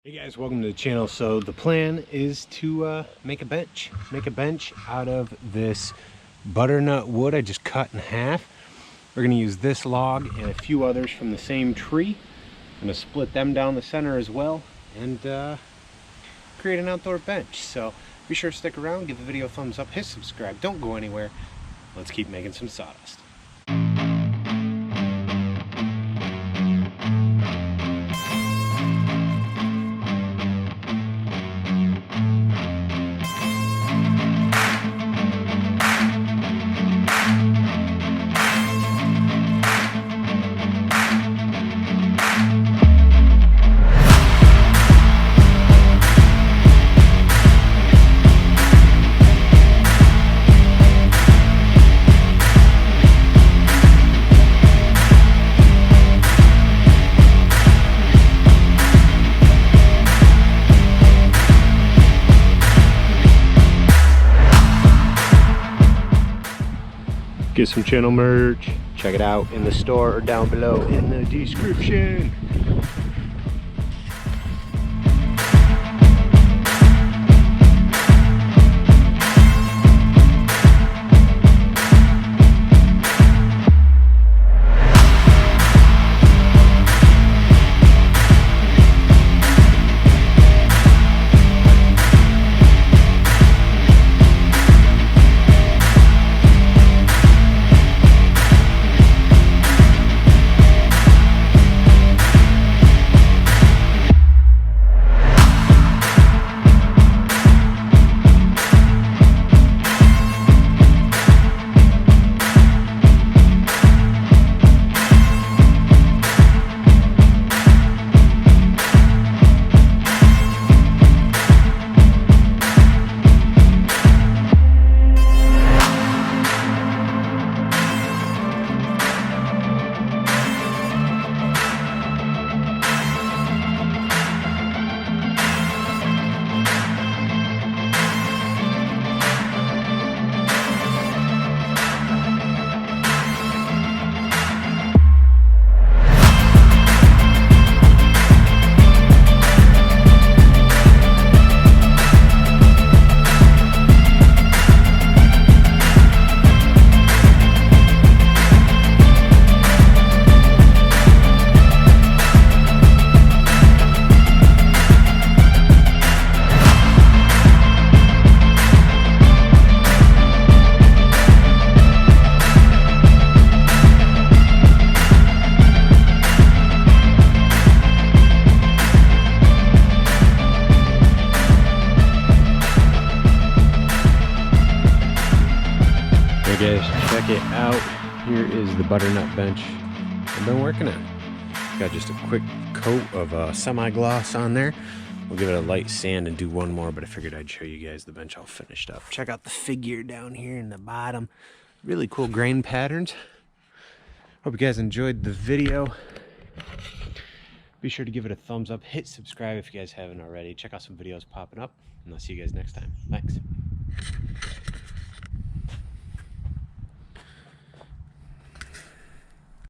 Hey guys, welcome to the channel. So the plan is to make a bench out of this butternut wood I just cut in half. We're going to use this log and a few others from the same tree. I'm going to split them down the center as well and create an outdoor bench. So be sure to stick around, give the video a thumbs up, hit subscribe, don't go anywhere. Let's keep making some sawdust. Get some channel merch, check it out in the store or down below in the description. Guys, check it out. Here is the butternut bench I've been working on. Got just a quick coat of semi-gloss on there. We'll give it a light sand and do one more, but I figured I'd show you guys the bench all finished up. Check out the figure down here in the bottom. Really cool grain patterns. Hope you guys enjoyed the video. Be sure to give it a thumbs up, hit subscribe if you guys haven't already. Check out some videos popping up, and I'll see you guys next time. Thanks.